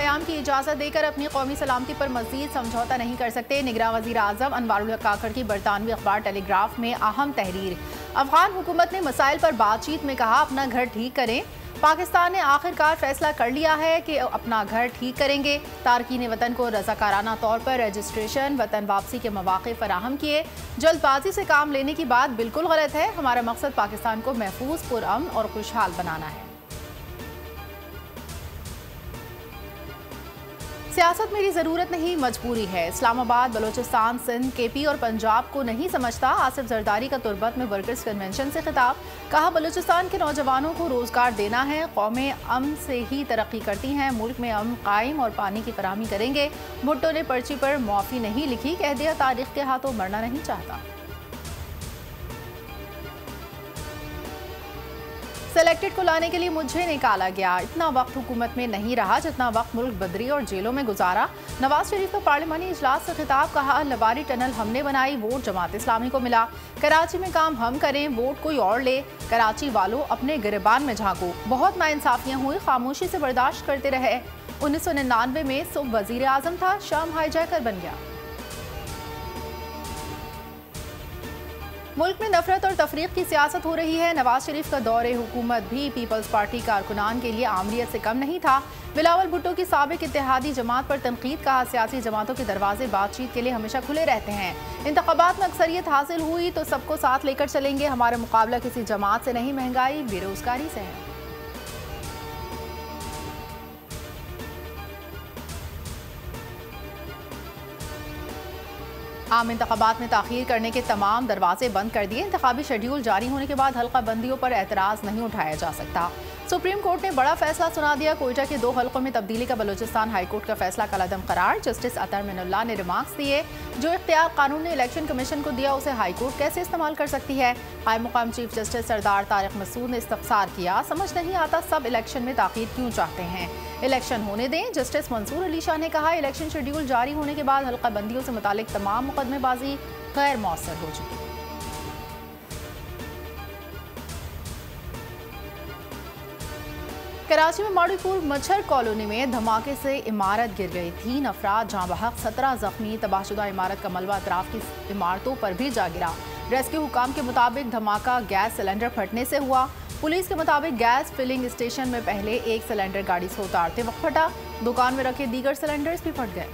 क़याम की इजाज़त देकर अपनी कौमी सलामती पर मज़ीद समझौता नहीं कर सकते। निगरान वज़ीर आज़म अनवारुल हक काकड़ की बरतानवी अखबार टेलीग्राफ में अहम तहरीर। अफगान हुकूमत ने मसाइल पर बातचीत में कहा अपना घर ठीक करें। पाकिस्तान ने आखिरकार फैसला कर लिया है कि अपना घर ठीक करेंगे। तारकीन वतन को रज़ाकाराना तौर पर रजिस्ट्रेशन, वतन वापसी के मौक़े फराहम किए। जल्दबाजी से काम लेने की बात बिल्कुल गलत है। हमारा मकसद पाकिस्तान को महफूज, पुरअमन और खुशहाल बनाना है। सियासत मेरी ज़रूरत नहीं, मजबूरी है। इस्लामाबाद, बलोचिस्तान, सिंध, केपी और पंजाब को नहीं समझता। आसिफ जरदारी का तुर्बत में वर्कर्स कन्वेंशन से खिताब। कहा बलोचिस्तान के नौजवानों को रोज़गार देना है। कौमें अमन से ही तरक्की करती हैं। मुल्क में अमन कायम और पानी की फराहमी करेंगे। भुट्टो ने पर्ची पर मुआफ़ी नहीं लिखी, कह दिया तारीख के हाथों मरना नहीं चाहता। सेलेक्टेड को लाने के लिए मुझे निकाला गया। इतना वक्त हुकूमत में नहीं रहा जितना वक्त मुल्क बदरी और जेलों में गुजारा। नवाज शरीफ का पार्लिमानी इजलास से खिताब। कहा लबारी टनल हमने बनाई, वोट जमात इस्लामी को मिला। कराची में काम हम करें, वोट कोई और ले। कराची वालों अपने गिरबान में झांको। बहुत नाइंसाफियां हुई, खामोशी से बर्दाश्त करते रहे। 1999 में सुब वजीर आजम था, शाम हाईजैकर बन गया। मुल्क में नफरत और तफरीक की सियासत हो रही है। नवाज शरीफ का दौरे हुकूमत भी पीपल्स पार्टी कारकुनान के लिए आमरीत से कम नहीं था। बिलावल भुट्टो की साबिक इत्तेहादी जमात पर तनकीद। कहा सियासी जमातों के दरवाजे बातचीत के लिए हमेशा खुले रहते हैं। इंतखाबात में अक्सरियत हासिल हुई तो सबको साथ लेकर चलेंगे। हमारा मुकाबला किसी जमात से नहीं, महंगाई बेरोजगारी से है। आम इंतखाबात में ताख़ीर करने के तमाम दरवाजे बंद कर दिए। इंतखाबी शेड्यूल जारी होने के बाद हल्का बंदियों पर एतराज़ नहीं उठाया जा सकता। सुप्रीम कोर्ट ने बड़ा फैसला सुना दिया। कोयटा के 2 हल्कों में तब्दीली का बलूचिस्तान हाई कोर्ट का फैसला कलअदम करार। जस्टिस अतर मिनुल्लाह ने रिमार्क्स दिए, जो इख्तियार कानून ने इलेक्शन कमीशन को दिया उसे हाई कोर्ट कैसे इस्तेमाल कर सकती है। हाई मुकाम चीफ जस्टिस सरदार तारिक मसूद ने इस्तफसार किया, समझ नहीं आता सब इलेक्शन में ताख़ीर क्यों चाहते हैं, इलेक्शन होने दें। जस्टिस मंसूर अली शाह ने कहा इलेक्शन शेड्यूल जारी होने के बाद हल्का बंदियों से मुतालिक तमाम मुकदमेबाजी गैर मौसर हो चुकी है। कराची में माड़ीपुर मच्छर कॉलोनी में धमाके से इमारत गिर गई। 3 अफराद जहां बहक, 17 जख्मी। तबाहशुदा इमारत का मलबा अतराफ की इमारतों पर भी जा गिरा। रेस्क्यू हुकाम के मुताबिक धमाका गैस सिलेंडर फटने से हुआ। पुलिस के मुताबिक गैस फिलिंग स्टेशन में पहले एक सिलेंडर गाड़ी से उतारते वक्त फटा। दुकान में रखे दीगर सिलेंडर्स भी फट गए।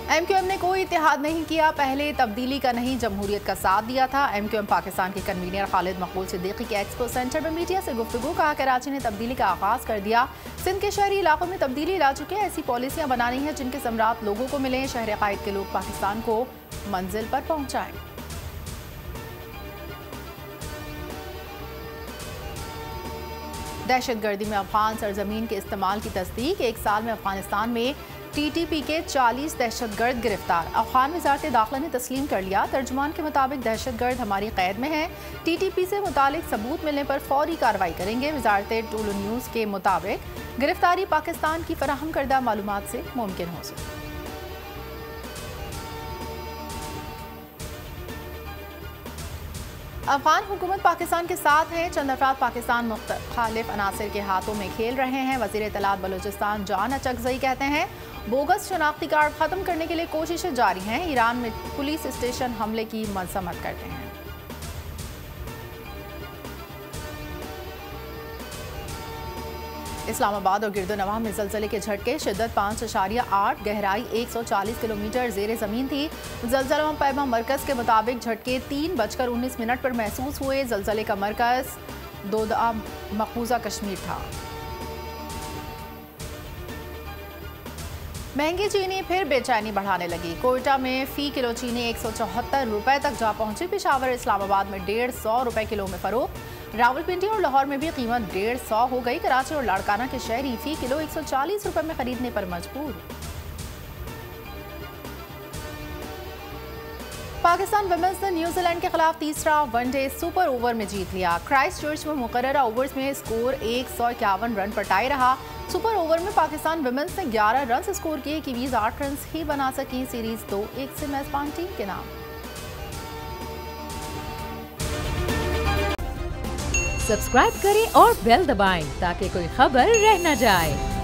एमक्यूएम ने कोई इत्तेहाद नहीं किया। पहले तब्दीली का नहीं, जमहूरियत का साथ दिया था। एमक्यूएम पाकिस्तान के कन्वीनर खालिद मकबूल सिद्दीकी के एक्सपो सेंटर में मीडिया से गुफ्तगू। कहा कराची ने तब्दीली का आगाज कर दिया। सिंध के शहरी इलाकों में तब्दीली ला चुके हैं। ऐसी पॉलिसियां बनानी है जिनके समरात लोगों को मिले। शहर कायद के लोग पाकिस्तान को मंजिल पर पहुंचाएं। दहशतगर्दी में अफगान सरजमीन के इस्तेमाल की तस्दीक। 1 साल में अफगानिस्तान में टीटीपी के 40 दहशतगर्द गिरफ्तार। अफगान वज़ारत दाखिला ने तस्लीम कर लिया। तर्जुमान के मुताबिक दहशतगर्द हमारी कैद में है। टीटीपी से मुतालिक सबूत मिलने पर फौरी कार्रवाई करेंगे। वज़ारत टूलू न्यूज़ के मुताबिक गिरफ्तारी पाकिस्तान की फराहम करदा मालूमात से मुमकिन हो सके। अफगान हुकूमत पाकिस्तान के साथ है। चंद अफराद पाकिस्तान मुख्तलिफ अनासर के हाथों में खेल रहे हैं। वज़ीर इत्तलात बलूचिस्तान जान अचकज़ई कहते हैं बोगस शनाख्ती कार्ड ख़त्म करने के लिए कोशिशें जारी हैं। ईरान में पुलिस स्टेशन हमले की मज़म्मत करते हैं। इस्लामाबाद और गिरदोनवाह में ज़लज़ले के झटके। शिद्दत 5.8, गहराई 140 किलोमीटर ज़ेरे ज़मीन थी। ज़लज़ला पैमा मरकज़ के मुताबिक झटके 3:19 पर महसूस हुए। ज़लज़ले का मरकज़ दोदा मकबूजा कश्मीर था। महंगी चीनी फिर बेचैनी बढ़ाने लगी। कोयटा में फ़ी किलो चीनी 174 रुपए तक जा पहुंची। पेशावर इस्लामाबाद में 150 रुपए किलो में फ़रोख्त। रावलपिंडी और लाहौर में भी कीमत 150 हो गई। कराची और लाड़काना के शहरी फ़ी किलो 140 रुपए में खरीदने पर मजबूर। पाकिस्तान वुमेन्स ने न्यूजीलैंड के खिलाफ तीसरा वनडे सुपर ओवर में जीत लिया। क्राइस्ट चर्च में मुकर्ररा ओवर्स में स्कोर 151 रन पर टाई रहा। सुपर ओवर में पाकिस्तान वुमेन्स ने 11 रन स्कोर किए। कीवीज 8 रन ही बना सकी। सीरीज 2-1 से मेजबान टीम के नाम। सब्सक्राइब करें और बेल दबाएं ताकि कोई खबर रह न जाए।